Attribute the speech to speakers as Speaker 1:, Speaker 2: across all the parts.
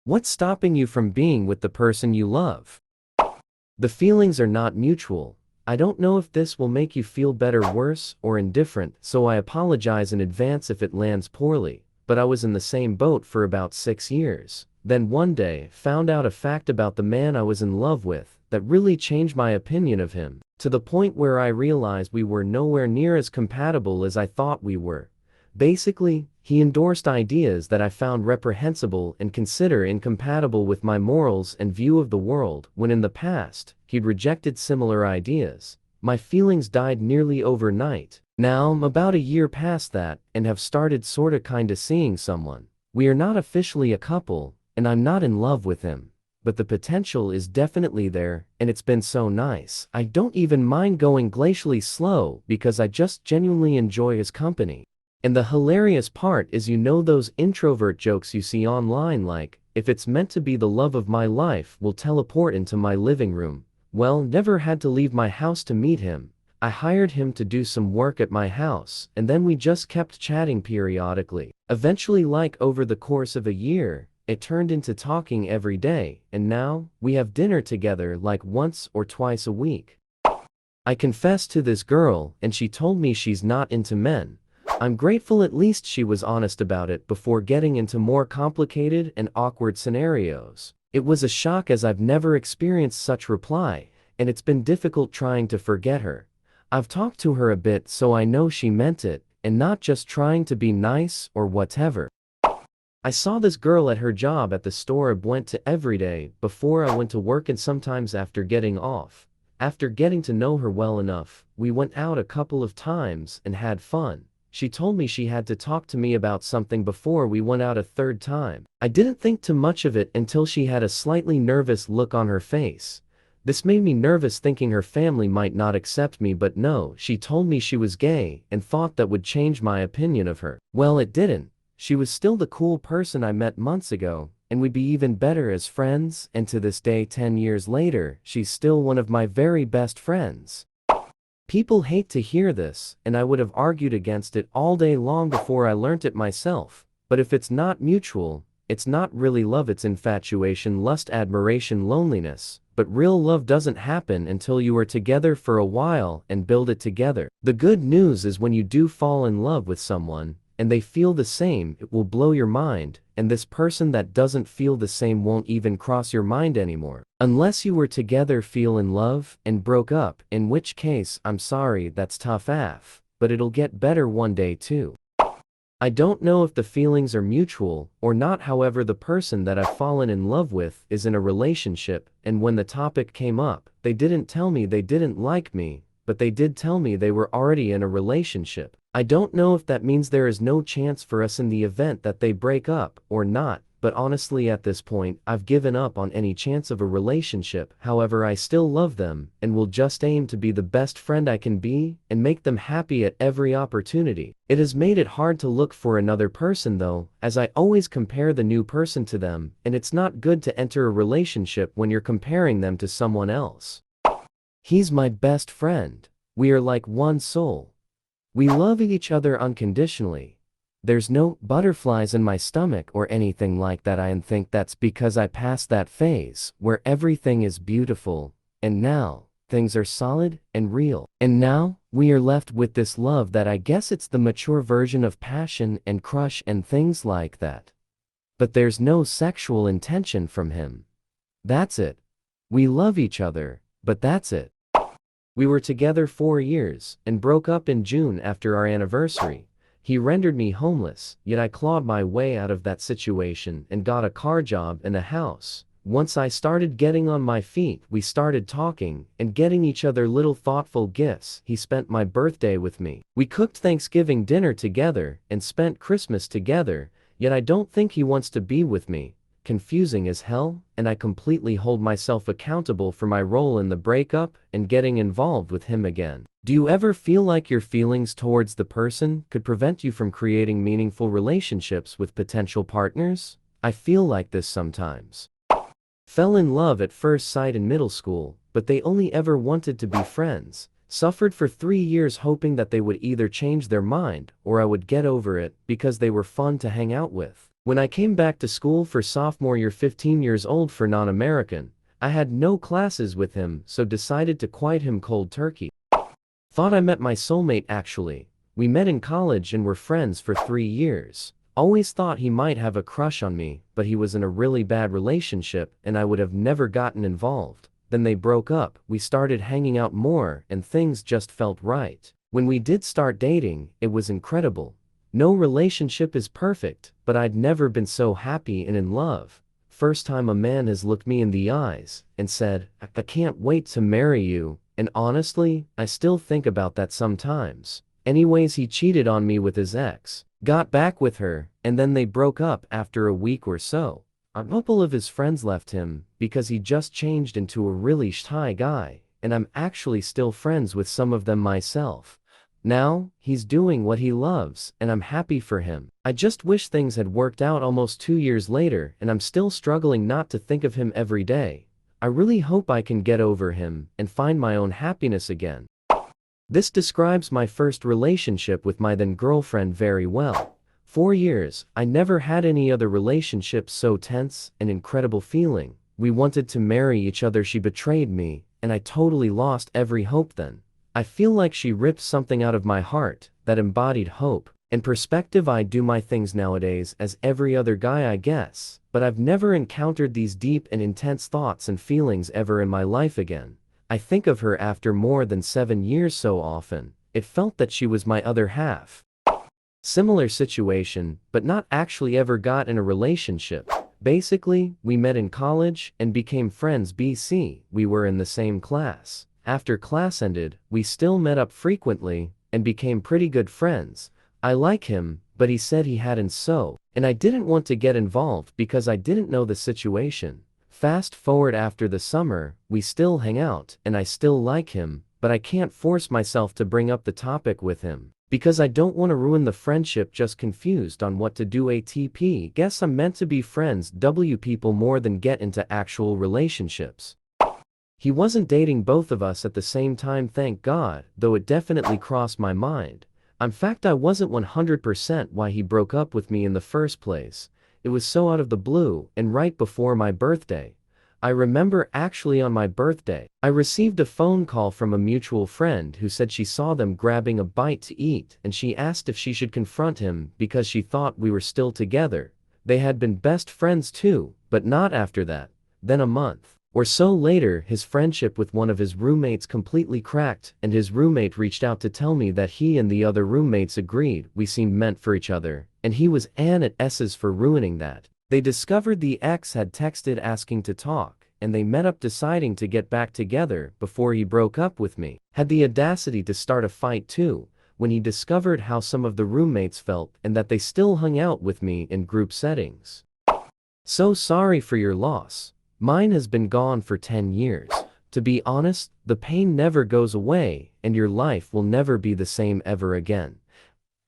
Speaker 1: What's stopping you from being with the person you love? The feelings are not mutual. I don't know if this will make you feel better, worse, or indifferent, so I apologize in advance if it lands poorly, but I was in the same boat for about 6 years. Then one day, found out a fact about the man I was in love with that really changed my opinion of him, to the point where I realized we were nowhere near as compatible as I thought we were. Basically, he endorsed ideas that I found reprehensible and consider incompatible with my morals and view of the world, when in the past, he'd rejected similar ideas. My feelings died nearly overnight. Now I'm about a year past that, and have started sorta kinda seeing someone. We are not officially a couple, and I'm not in love with him, but the potential is definitely there, and it's been so nice. I don't even mind going glacially slow because I just genuinely enjoy his company. And the hilarious part is, those introvert jokes you see online like, if it's meant to be the love of my life, will teleport into my living room. Well, never had to leave my house to meet him. I hired him to do some work at my house, and then we just kept chatting periodically. Eventually, like over the course of a year, it turned into talking every day, and now, we have dinner together like once or twice a week. I confessed to this girl, and she told me she's not into men. I'm grateful at least she was honest about it before getting into more complicated and awkward scenarios. It was a shock as I've never experienced such reply, and it's been difficult trying to forget her. I've talked to her a bit so I know she meant it, and not just trying to be nice or whatever. I saw this girl at her job at the store I went to every day before I went to work and sometimes after getting off. After getting to know her well enough, we went out a couple of times and had fun. She told me she had to talk to me about something before we went out a third time. I didn't think too much of it until she had a slightly nervous look on her face. This made me nervous, thinking her family might not accept me, but no, she told me she was gay and thought that would change my opinion of her. Well, it didn't. She was still the cool person I met months ago, and we'd be even better as friends, and to this day, 10 years later, she's still one of my very best friends. People hate to hear this, and I would have argued against it all day long before I learnt it myself, but if it's not mutual, it's not really love, it's infatuation, lust, admiration, loneliness. But real love doesn't happen until you are together for a while and build it together. The good news is, when you do fall in love with someone, and they feel the same, it will blow your mind, and this person that doesn't feel the same won't even cross your mind anymore. Unless you were together, feel in love, and broke up, in which case, I'm sorry, that's tough AF, but it'll get better one day too. I don't know if the feelings are mutual or not, however, the person that I've fallen in love with is in a relationship, and when the topic came up, they didn't tell me they didn't like me, but they did tell me they were already in a relationship. I don't know if that means there is no chance for us in the event that they break up or not, but honestly at this point, I've given up on any chance of a relationship. However, I still love them, and will just aim to be the best friend I can be, and make them happy at every opportunity. It has made it hard to look for another person though, as I always compare the new person to them, and it's not good to enter a relationship when you're comparing them to someone else. He's my best friend. We are like one soul. We love each other unconditionally. There's no butterflies in my stomach or anything like that. I think that's because I passed that phase where everything is beautiful, and now things are solid and real. And now we are left with this love that I guess it's the mature version of passion and crush and things like that. But there's no sexual intention from him. That's it. We love each other, but that's it. We were together 4 years, and broke up in June after our anniversary. He rendered me homeless, yet I clawed my way out of that situation and got a car job and a house. Once I started getting on my feet, we started talking and getting each other little thoughtful gifts. He spent my birthday with me. We cooked Thanksgiving dinner together and spent Christmas together, yet I don't think he wants to be with me. Confusing as hell, and I completely hold myself accountable for my role in the breakup and getting involved with him again. Do you ever feel like your feelings towards the person could prevent you from creating meaningful relationships with potential partners? I feel like this sometimes. Fell in love at first sight in middle school, but they only ever wanted to be friends. Suffered for 3 years hoping that they would either change their mind or I would get over it because they were fun to hang out with. When I came back to school for sophomore year 15 years old for non-American, I had no classes with him, so decided to quiet him cold turkey. Thought I met my soulmate actually. We met in college and were friends for 3 years. Always thought he might have a crush on me, but he was in a really bad relationship and I would have never gotten involved. Then they broke up, we started hanging out more and things just felt right. When we did start dating, it was incredible. No relationship is perfect, but I'd never been so happy and in love. First time a man has looked me in the eyes and said, "I can't wait to marry you," and honestly, I still think about that sometimes. Anyways, he cheated on me with his ex, got back with her, and then they broke up after a week or so. A couple of his friends left him because he just changed into a really shy guy, and I'm actually still friends with some of them myself. Now, he's doing what he loves, and I'm happy for him. I just wish things had worked out almost 2 years later, and I'm still struggling not to think of him every day. I really hope I can get over him and find my own happiness again. This describes my first relationship with my then girlfriend very well. 4 years, I never had any other relationship so tense and incredible feeling. We wanted to marry each other, she betrayed me, and I totally lost every hope then. I feel like she ripped something out of my heart that embodied hope and perspective. I do my things nowadays as every other guy I guess, but I've never encountered these deep and intense thoughts and feelings ever in my life again. I think of her after more than 7 years so often, it felt that she was my other half. Similar situation, but not actually ever got in a relationship. Basically, we met in college and became friends BC, we were in the same class. After class ended, we still met up frequently and became pretty good friends. I like him, but he said he hadn't, and I didn't want to get involved because I didn't know the situation. Fast forward after the summer, we still hang out and I still like him, but I can't force myself to bring up the topic with him because I don't want to ruin the friendship. Just confused on what to do. ATP, guess I'm meant to be friends people more than get into actual relationships. He wasn't dating both of us at the same time, thank God, though it definitely crossed my mind. In fact, I wasn't 100% why he broke up with me in the first place. It was so out of the blue and right before my birthday. I remember actually on my birthday, I received a phone call from a mutual friend who said she saw them grabbing a bite to eat and she asked if she should confront him because she thought we were still together. They had been best friends too, but not after that. Then a month or so later, his friendship with one of his roommates completely cracked and his roommate reached out to tell me that he and the other roommates agreed we seemed meant for each other, and he was an at S's for ruining that. They discovered the ex had texted asking to talk, and they met up deciding to get back together before he broke up with me. Had the audacity to start a fight too, when he discovered how some of the roommates felt and that they still hung out with me in group settings. So sorry for your loss. Mine has been gone for 10 years. To be honest, the pain never goes away, and your life will never be the same ever again.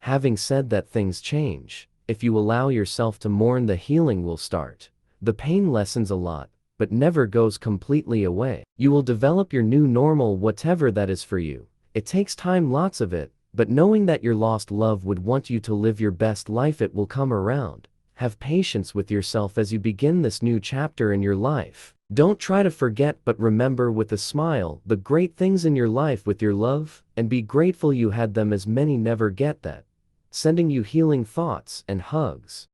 Speaker 1: Having said that, things change. If you allow yourself to mourn, the healing will start. The pain lessens a lot, but never goes completely away. You will develop your new normal, whatever that is for you. It takes time, lots of it, but knowing that your lost love would want you to live your best life, it will come around. Have patience with yourself as you begin this new chapter in your life. Don't try to forget, but remember with a smile the great things in your life with your love, and be grateful you had them, as many never get that. Sending you healing thoughts and hugs.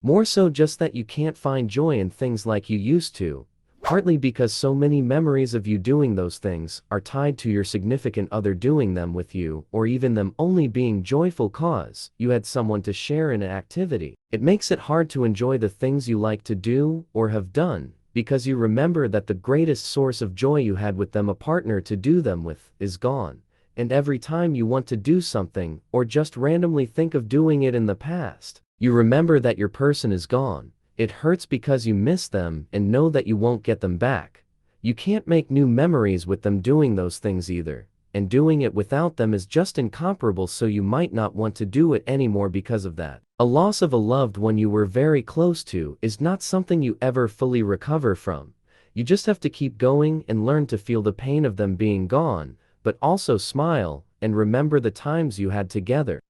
Speaker 1: More so just that you can't find joy in things like you used to, partly because so many memories of you doing those things are tied to your significant other doing them with you, or even them only being joyful cause you had someone to share in an activity. It makes it hard to enjoy the things you like to do or have done, because you remember that the greatest source of joy you had with them, a partner to do them with, is gone. And every time you want to do something, or just randomly think of doing it in the past, you remember that your person is gone. It hurts because you miss them and know that you won't get them back. You can't make new memories with them doing those things either, and doing it without them is just incomparable, so you might not want to do it anymore because of that. A loss of a loved one you were very close to is not something you ever fully recover from. You just have to keep going and learn to feel the pain of them being gone, but also smile and remember the times you had together.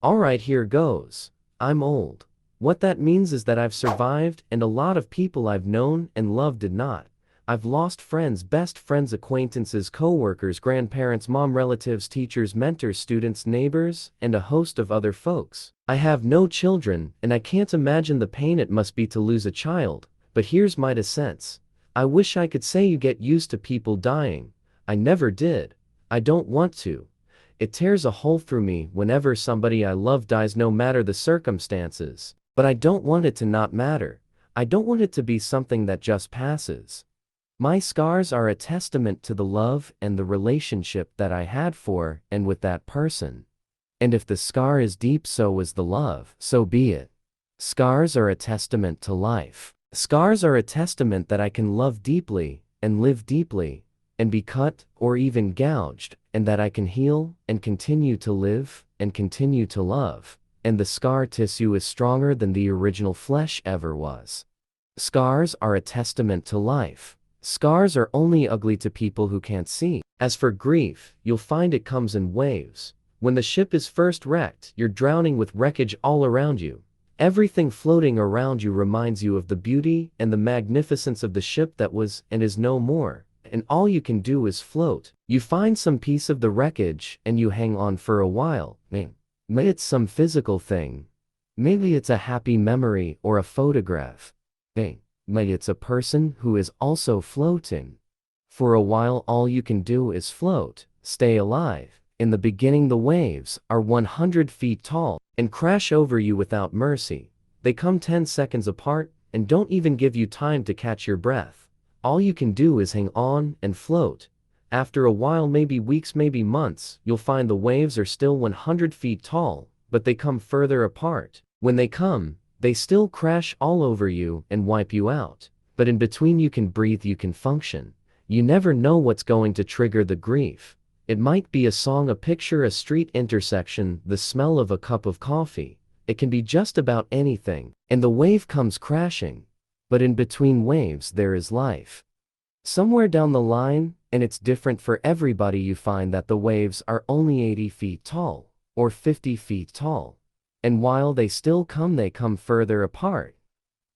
Speaker 1: Alright, here goes. I'm old. What that means is that I've survived, and a lot of people I've known and loved did not. I've lost friends, best friends, acquaintances, co-workers, grandparents, mom, relatives, teachers, mentors, students, neighbors, and a host of other folks. I have no children, and I can't imagine the pain it must be to lose a child, but here's my 2 cents. I wish I could say you get used to people dying. I never did. I don't want to. It tears a hole through me whenever somebody I love dies, no matter the circumstances. But I don't want it to not matter. I don't want it to be something that just passes. My scars are a testament to the love and the relationship that I had for and with that person. And if the scar is deep, so is the love, so be it. Scars are a testament to life. Scars are a testament that I can love deeply and live deeply and be cut or even gouged, and that I can heal and continue to live and continue to love. And the scar tissue is stronger than the original flesh ever was. Scars are a testament to life. Scars are only ugly to people who can't see. As for grief, you'll find it comes in waves. When the ship is first wrecked, you're drowning with wreckage all around you. Everything floating around you reminds you of the beauty and the magnificence of the ship that was and is no more, and all you can do is float. You find some piece of the wreckage and you hang on for a while. Maybe it's some physical thing. Maybe it's a happy memory or a photograph. Maybe it's a person who is also floating. For a while, all you can do is float, stay alive. In the beginning, the waves are 100 feet tall and crash over you without mercy. They come 10 seconds apart and don't even give you time to catch your breath. All you can do is hang on and float. After a while, maybe weeks, maybe months, you'll find the waves are still 100 feet tall, but they come further apart. When they come, they still crash all over you and wipe you out. But in between, you can breathe, you can function. You never know what's going to trigger the grief. It might be a song, a picture, a street intersection, the smell of a cup of coffee. It can be just about anything. And the wave comes crashing. But in between waves, there is life. Somewhere down the line, and it's different for everybody, you find that the waves are only 80 feet tall, or 50 feet tall. And while they still come, they come further apart.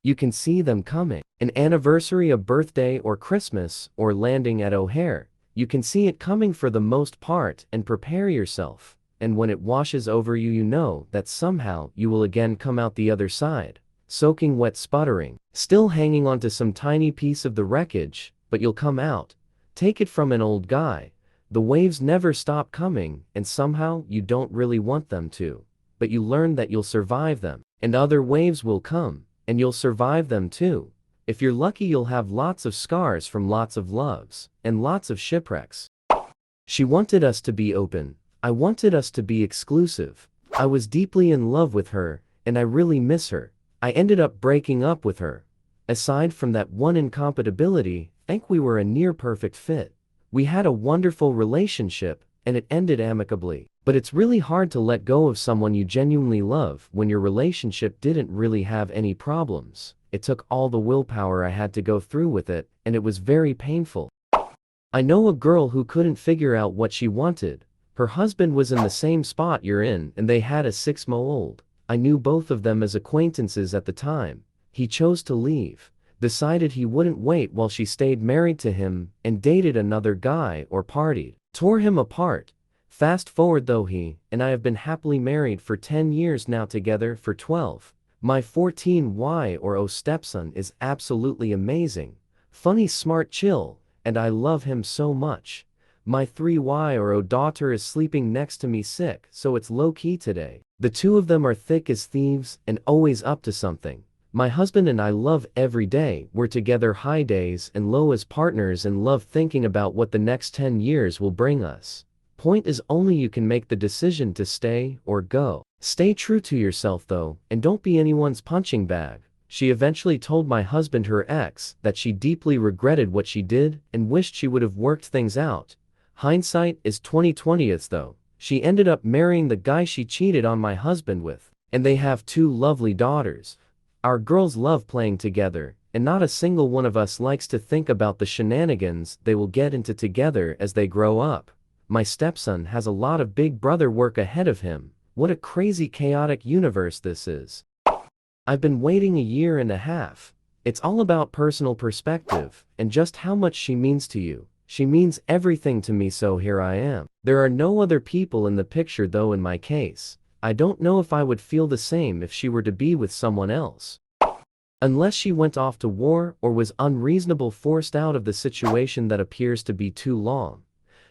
Speaker 1: You can see them coming. An anniversary, a birthday or Christmas, or landing at O'Hare. You can see it coming for the most part and prepare yourself. And when it washes over you, you know that somehow you will again come out the other side. Soaking wet, sputtering, still hanging onto some tiny piece of the wreckage, but you'll come out. Take it from an old guy. The waves never stop coming, and somehow you don't really want them to. But you learn that you'll survive them. And other waves will come, and you'll survive them too. If you're lucky, you'll have lots of scars from lots of loves, and lots of shipwrecks. She wanted us to be open. I wanted us to be exclusive. I was deeply in love with her, and I really miss her. I ended up breaking up with her. Aside from that one incompatibility, I think we were a near-perfect fit. We had a wonderful relationship, and it ended amicably. But it's really hard to let go of someone you genuinely love when your relationship didn't really have any problems. It took all the willpower I had to go through with it, and it was very painful. I know a girl who couldn't figure out what she wanted. Her husband was in the same spot you're in, and they had a 6-month-old. I knew both of them as acquaintances at the time. He chose to leave, decided he wouldn't wait while she stayed married to him and dated another guy or partied. Tore him apart. Fast forward though, he and I have been happily married for 10 years now, together for 12. My 14-year-old stepson is absolutely amazing. Funny, smart, chill, and I love him so much. My 3-year-old daughter is sleeping next to me sick, so it's low-key today. The two of them are thick as thieves and always up to something. My husband and I love every day. We're together high days and low as partners, and love thinking about what the next 10 years will bring us. Point is, only you can make the decision to stay or go. Stay true to yourself though, and don't be anyone's punching bag. She eventually told my husband, her ex, that she deeply regretted what she did and wished she would have worked things out. Hindsight is 20/20 though. She ended up marrying the guy she cheated on my husband with, and they have 2 lovely daughters. Our girls love playing together, and not a single one of us likes to think about the shenanigans they will get into together as they grow up. My stepson has a lot of big brother work ahead of him. What a crazy, chaotic universe this is. I've been waiting a year and a half. It's all about personal perspective, and just how much she means to you. She means everything to me, so here I am. There are no other people in the picture though in my case. I don't know if I would feel the same if she were to be with someone else. Unless she went off to war or was unreasonable forced out of the situation that appears to be too long.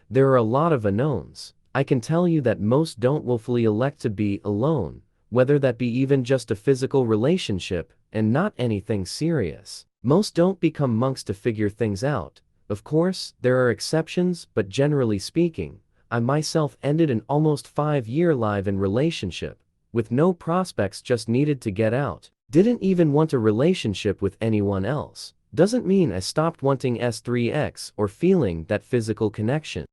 Speaker 1: There are a lot of unknowns. I can tell you that most don't willfully elect to be alone, whether that be even just a physical relationship, and not anything serious. Most don't become monks to figure things out. Of course, there are exceptions, but generally speaking, I myself ended an almost 5-year live-in relationship, with no prospects, just needed to get out. Didn't even want a relationship with anyone else. Doesn't mean I stopped wanting S3X or feeling that physical connection.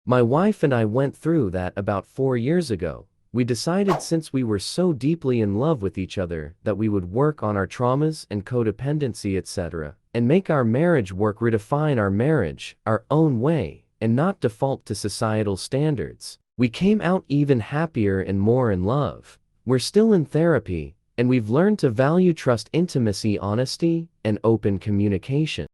Speaker 1: My wife and I went through that about 4 years ago. We decided, since we were so deeply in love with each other, that we would work on our traumas and codependency, etc., and make our marriage work, redefine our marriage our own way, and not default to societal standards. We came out even happier and more in love. We're still in therapy, and we've learned to value trust, intimacy, honesty, and open communication.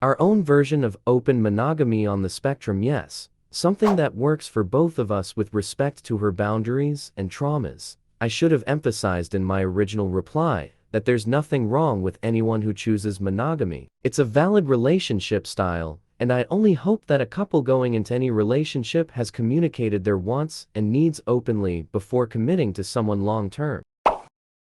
Speaker 1: Our own version of open monogamy on the spectrum, yes. Something that works for both of us with respect to her boundaries and traumas. I should have emphasized in my original reply that there's nothing wrong with anyone who chooses monogamy. It's a valid relationship style, and I only hope that a couple going into any relationship has communicated their wants and needs openly before committing to someone long-term.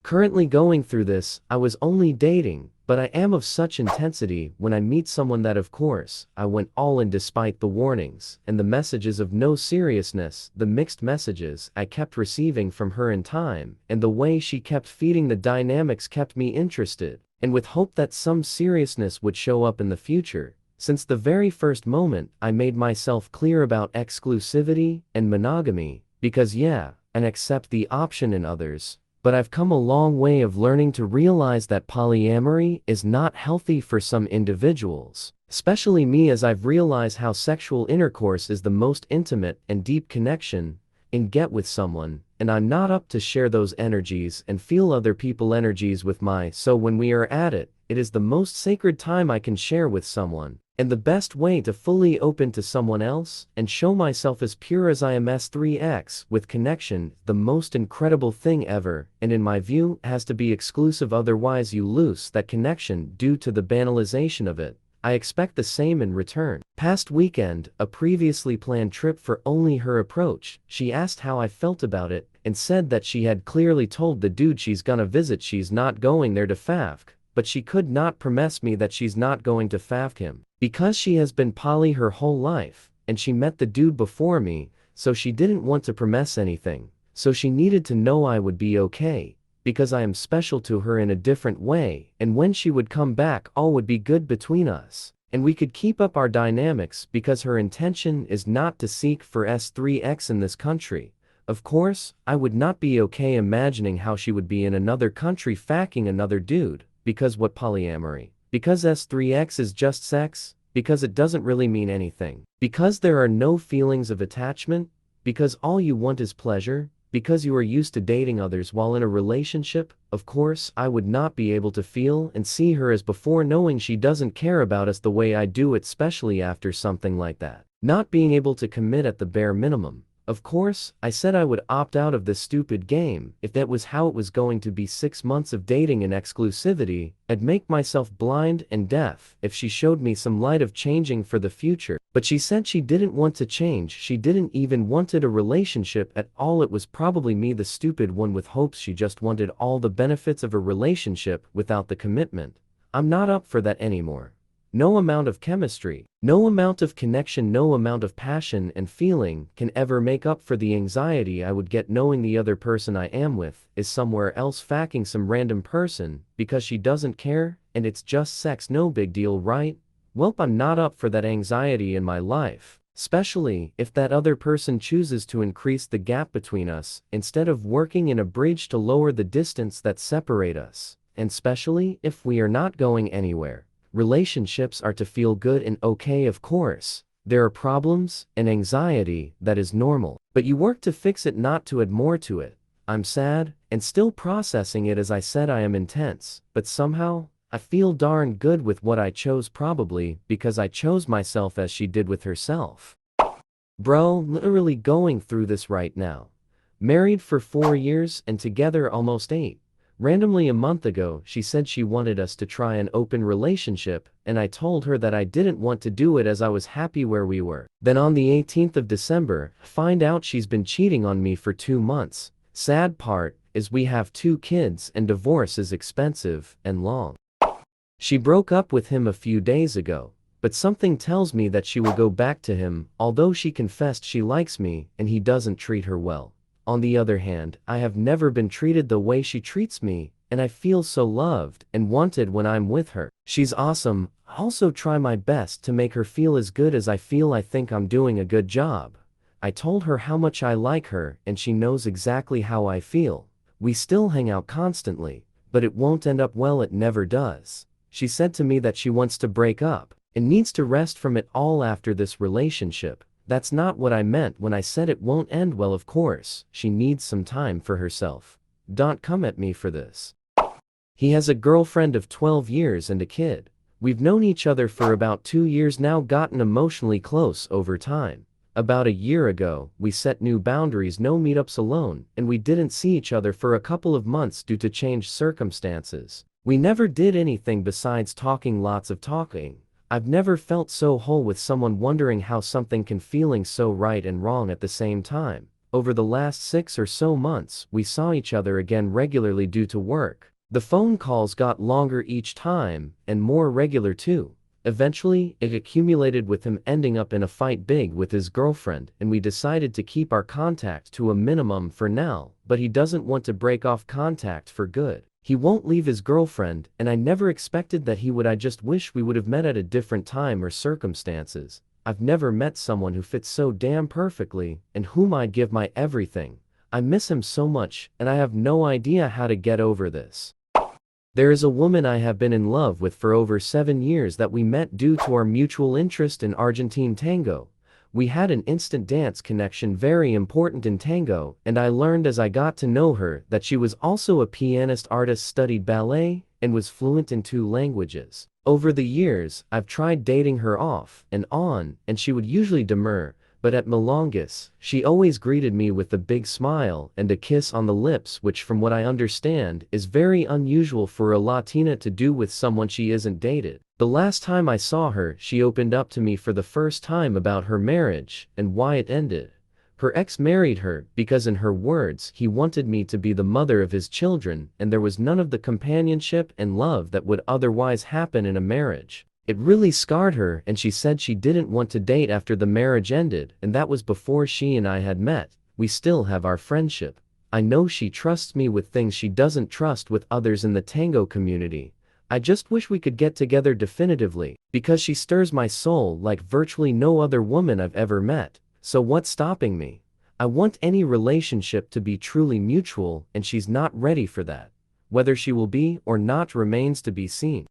Speaker 1: Currently going through this, I was only dating, but I am of such intensity when I meet someone that, of course, I went all in despite the warnings and the messages of no seriousness, the mixed messages I kept receiving from her in time, and the way she kept feeding the dynamics kept me interested, and with hope that some seriousness would show up in the future. Since the very first moment, I made myself clear about exclusivity and monogamy, because and accept the option in others. But I've come a long way of learning to realize that polyamory is not healthy for some individuals, especially me, as I've realized how sexual intercourse is the most intimate and deep connection and get with someone, and I'm not up to share those energies and feel other people's energies with so when we are at it, it is the most sacred time I can share with someone, and the best way to fully open to someone else and show myself as pure as I am. S3X with connection, the most incredible thing ever, and in my view has to be exclusive, otherwise you lose that connection due to the banalization of it. I expect the same in return. Past weekend, a previously planned trip for only her approach. She asked how I felt about it, and said that she had clearly told the dude she's gonna visit she's not going there to fafk, but she could not promise me that she's not going to fafk him, because she has been poly her whole life, and she met the dude before me, so she didn't want to promise anything, so she needed to know I would be okay, because I am special to her in a different way, and when she would come back all would be good between us, and we could keep up our dynamics, because her intention is not to seek for S3X in this country. Of course, I would not be okay imagining how she would be in another country facking another dude, because what polyamory? Because S3X is just sex? Because it doesn't really mean anything? Because there are no feelings of attachment? Because all you want is pleasure? Because you are used to dating others while in a relationship? Of course, I would not be able to feel and see her as before, knowing she doesn't care about us the way I do, especially after something like that. Not being able to commit at the bare minimum. Of course, I said I would opt out of this stupid game if that was how it was going to be. 6 months of dating and exclusivity, I'd make myself blind and deaf if she showed me some light of changing for the future. But she said she didn't want to change, she didn't even wanted a relationship at all. It was probably me, the stupid one, with hopes. She just wanted all the benefits of a relationship without the commitment. I'm not up for that anymore. No amount of chemistry, no amount of connection, no amount of passion and feeling can ever make up for the anxiety I would get knowing the other person I am with is somewhere else facking some random person because she doesn't care and it's just sex, no big deal, right? Welp, I'm not up for that anxiety in my life, especially if that other person chooses to increase the gap between us instead of working in a bridge to lower the distance that separate us, and especially if we are not going anywhere. Relationships are to feel good and okay, of course. There are problems and anxiety, that is normal. But you work to fix it, not to add more to it. I'm sad, and still processing it as I said I am intense, but somehow, I feel darn good with what I chose probably because I chose myself as she did with herself. Bro, literally going through this right now. Married for 4 years and together almost 8. Randomly a month ago, she said she wanted us to try an open relationship, and I told her that I didn't want to do it as I was happy where we were. Then on the 18th of December, find out she's been cheating on me for 2 months. Sad part is we have 2 kids and divorce is expensive and long. She broke up with him a few days ago, but something tells me that she will go back to him, although she confessed she likes me and he doesn't treat her well. On the other hand, I have never been treated the way she treats me, and I feel so loved and wanted when I'm with her. She's awesome. I also try my best to make her feel as good as I feel. I think I'm doing a good job. I told her how much I like her and she knows exactly how I feel. We still hang out constantly, but it won't end up well. It never does. She said to me that she wants to break up and needs to rest from it all after this relationship. That's not what I meant when I said it won't end well. Of course, she needs some time for herself. Don't come at me for this. He has a girlfriend of 12 years and a kid. We've known each other for about 2 years now, gotten emotionally close over time. About a year ago, we set new boundaries, no meetups alone, and we didn't see each other for a couple of months due to changed circumstances. We never did anything besides talking, lots of talking. I've never felt so whole with someone, wondering how something can feeling so right and wrong at the same time. Over the last 6 or so months, we saw each other again regularly due to work. The phone calls got longer each time, and more regular too. Eventually, it accumulated with him ending up in a fight big with his girlfriend, and we decided to keep our contact to a minimum for now, but he doesn't want to break off contact for good. He won't leave his girlfriend, and I never expected that he would. I just wish we would have met at a different time or circumstances. I've never met someone who fits so damn perfectly, and whom I'd give my everything. I miss him so much, and I have no idea how to get over this. There is a woman I have been in love with for over 7 years that we met due to our mutual interest in Argentine tango. We had an instant dance connection, very important in tango, and I learned as I got to know her that she was also a pianist, artist, studied ballet, and was fluent in 2 languages. Over the years, I've tried dating her off and on, and she would usually demur, but at Milongas, she always greeted me with a big smile and a kiss on the lips, which from what I understand is very unusual for a Latina to do with someone she isn't dated. The last time I saw her, she opened up to me for the first time about her marriage and why it ended. Her ex married her because, in her words, he wanted me to be the mother of his children, and there was none of the companionship and love that would otherwise happen in a marriage. It really scarred her, and she said she didn't want to date after the marriage ended, and that was before she and I had met. We still have our friendship. I know she trusts me with things she doesn't trust with others in the tango community. I just wish we could get together definitively, because she stirs my soul like virtually no other woman I've ever met. So what's stopping me? I want any relationship to be truly mutual, and she's not ready for that. Whether she will be or not remains to be seen.